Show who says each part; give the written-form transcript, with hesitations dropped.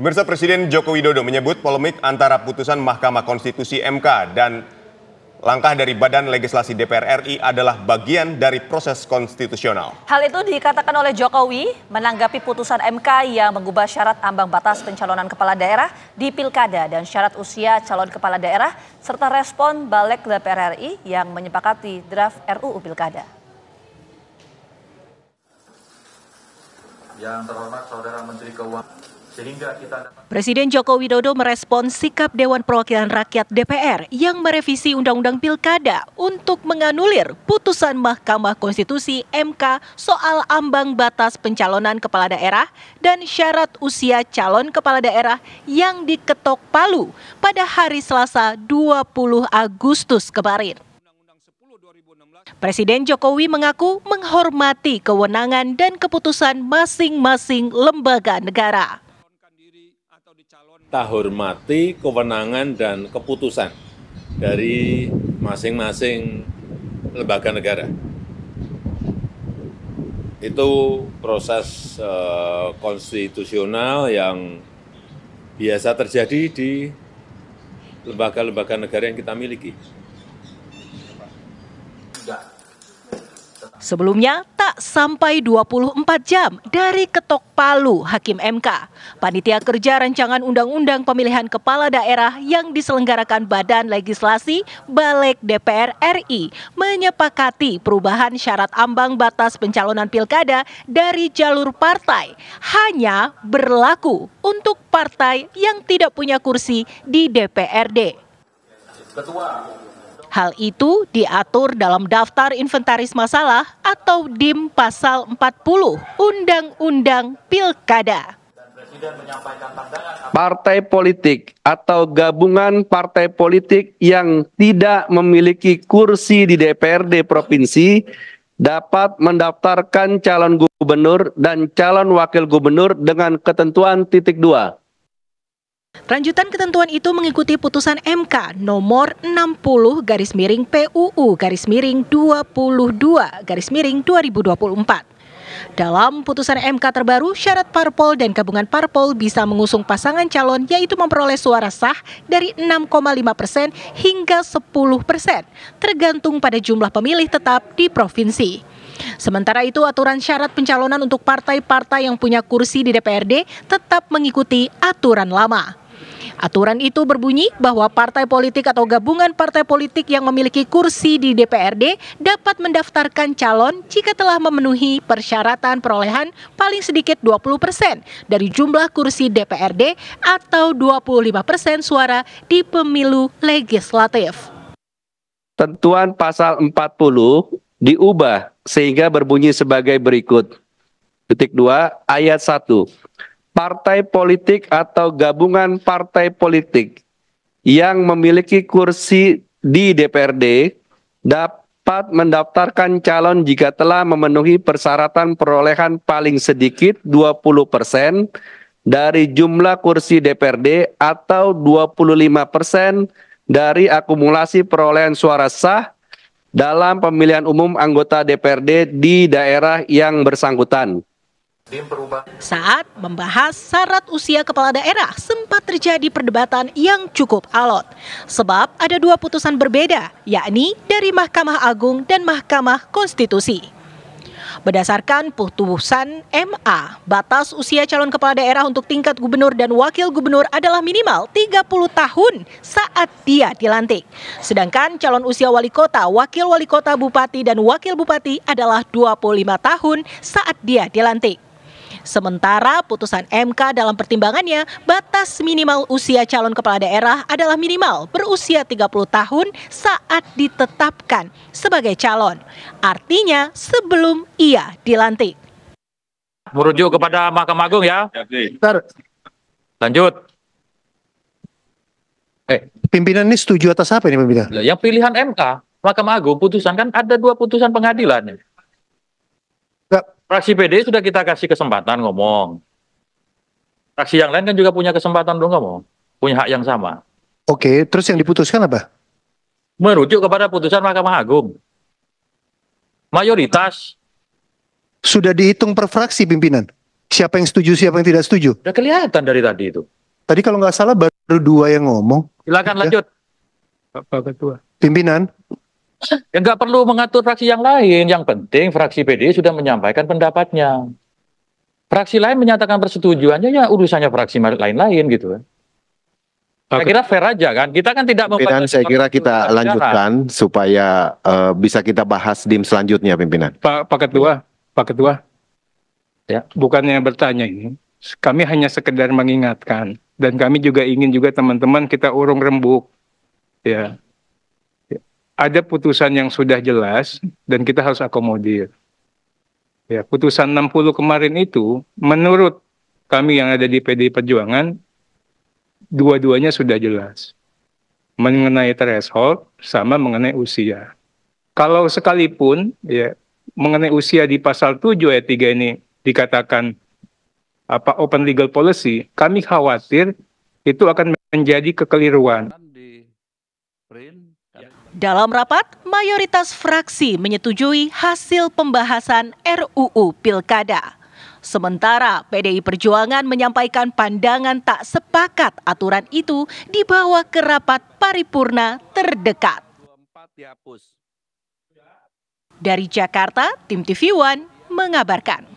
Speaker 1: Pemirsa, Presiden Joko Widodo menyebut polemik antara putusan Mahkamah Konstitusi MK dan langkah dari Badan Legislasi DPR RI adalah bagian dari proses konstitusional.
Speaker 2: Hal itu dikatakan oleh Jokowi menanggapi putusan MK yang mengubah syarat ambang batas pencalonan kepala daerah di Pilkada dan syarat usia calon kepala daerah serta respon Balik DPR RI yang menyepakati draft RUU Pilkada.
Speaker 3: Yang terhormat Saudara Menteri Keuangan.
Speaker 2: Presiden Joko Widodo merespon sikap Dewan Perwakilan Rakyat DPR yang merevisi Undang-Undang Pilkada untuk menganulir putusan Mahkamah Konstitusi MK soal ambang batas pencalonan kepala daerah dan syarat usia calon kepala daerah yang diketok palu pada hari Selasa 20 Agustus kemarin. Presiden Jokowi mengaku menghormati kewenangan dan keputusan masing-masing lembaga negara.
Speaker 4: Kita hormati kewenangan dan keputusan dari masing-masing lembaga negara. Itu proses konstitusional yang biasa terjadi di lembaga-lembaga negara yang kita miliki.
Speaker 2: Sebelumnya, tak sampai 24 jam dari ketok palu Hakim MK, Panitia Kerja Rancangan Undang-Undang Pemilihan Kepala Daerah yang diselenggarakan Badan Legislasi Balik DPR RI menyepakati perubahan syarat ambang batas pencalonan pilkada dari jalur partai hanya berlaku untuk partai yang tidak punya kursi di DPRD. Hal itu diatur dalam Daftar Inventaris Masalah atau DIM Pasal 40 Undang-Undang Pilkada.
Speaker 5: Partai politik atau gabungan partai politik yang tidak memiliki kursi di DPRD provinsi dapat mendaftarkan calon gubernur dan calon wakil gubernur dengan ketentuan titik 2.
Speaker 2: Lanjutan ketentuan itu mengikuti putusan MK nomor 60/PUU/22/2024. Dalam putusan MK terbaru, syarat parpol dan gabungan parpol bisa mengusung pasangan calon yaitu memperoleh suara sah dari 6,5% hingga 10%, tergantung pada jumlah pemilih tetap di provinsi. Sementara itu, aturan syarat pencalonan untuk partai-partai yang punya kursi di DPRD tetap mengikuti aturan lama. Aturan itu berbunyi bahwa partai politik atau gabungan partai politik yang memiliki kursi di DPRD dapat mendaftarkan calon jika telah memenuhi persyaratan perolehan paling sedikit 20% dari jumlah kursi DPRD atau 25% suara di pemilu legislatif.
Speaker 5: Tentuan pasal 40 diubah sehingga berbunyi sebagai berikut. Titik 2 ayat 1. Partai politik atau gabungan partai politik yang memiliki kursi di DPRD dapat mendaftarkan calon jika telah memenuhi persyaratan perolehan paling sedikit 20% dari jumlah kursi DPRD atau 25% dari akumulasi perolehan suara sah dalam pemilihan umum anggota DPRD di daerah yang bersangkutan.
Speaker 2: Saat membahas syarat usia kepala daerah, sempat terjadi perdebatan yang cukup alot. Sebab ada dua putusan berbeda, yakni dari Mahkamah Agung dan Mahkamah Konstitusi. Berdasarkan putusan MA, batas usia calon kepala daerah untuk tingkat gubernur dan wakil gubernur adalah minimal 30 tahun saat dia dilantik. Sedangkan calon usia wali kota, wakil wali kota, bupati, dan wakil bupati adalah 25 tahun saat dia dilantik. Sementara putusan MK dalam pertimbangannya, batas minimal usia calon kepala daerah adalah minimal berusia 30 tahun saat ditetapkan sebagai calon. Artinya sebelum ia dilantik.
Speaker 6: Merujuk kepada Mahkamah Agung ya. Lanjut.
Speaker 7: Pimpinan ini setuju atas apa ini pimpinan?
Speaker 6: Yang pilihan MK, Mahkamah Agung putusan kan ada dua putusan pengadilan. Fraksi PD sudah kita kasih kesempatan ngomong. Fraksi yang lain kan juga punya kesempatan untuk ngomong. Punya hak yang sama.
Speaker 7: Oke, terus yang diputuskan apa?
Speaker 6: Merujuk kepada putusan Mahkamah Agung. Mayoritas.
Speaker 7: Sudah dihitung per fraksi pimpinan? Siapa yang setuju, siapa yang tidak setuju?
Speaker 6: Udah kelihatan dari tadi itu.
Speaker 7: Tadi kalau nggak salah baru 2 yang ngomong.
Speaker 6: Silakan
Speaker 7: Ya.
Speaker 6: lanjut.
Speaker 8: Pak Ketua.
Speaker 7: Pimpinan,
Speaker 6: Ya nggak perlu mengatur fraksi yang lain. Yang penting fraksi PDI sudah menyampaikan pendapatnya. Fraksi lain menyatakan persetujuannya, ya urusannya fraksi lain-lain gitu kan. Saya kira fair aja kan. Kita kan tidak
Speaker 9: Pimpinan, saya kira kita
Speaker 6: bicara.
Speaker 9: lanjutkan supaya bisa kita bahas dim selanjutnya, pimpinan.
Speaker 8: Pak Ketua.
Speaker 6: Ya.
Speaker 8: Bukannya bertanya ini, kami hanya sekedar mengingatkan dan kami juga ingin juga teman-teman kita urung rembuk. Ya. Ada putusan yang sudah jelas dan kita harus akomodir. Ya, putusan 60 kemarin itu menurut kami yang ada di PDI Perjuangan dua-duanya sudah jelas. Mengenai threshold sama mengenai usia. Kalau sekalipun ya mengenai usia di pasal 7 ayat 3 ini dikatakan open legal policy, kami khawatir itu akan menjadi kekeliruan.
Speaker 2: Dalam rapat, mayoritas fraksi menyetujui hasil pembahasan RUU Pilkada. Sementara PDI Perjuangan menyampaikan pandangan tak sepakat aturan itu dibawa ke rapat paripurna terdekat. Dari Jakarta, tim TV One mengabarkan.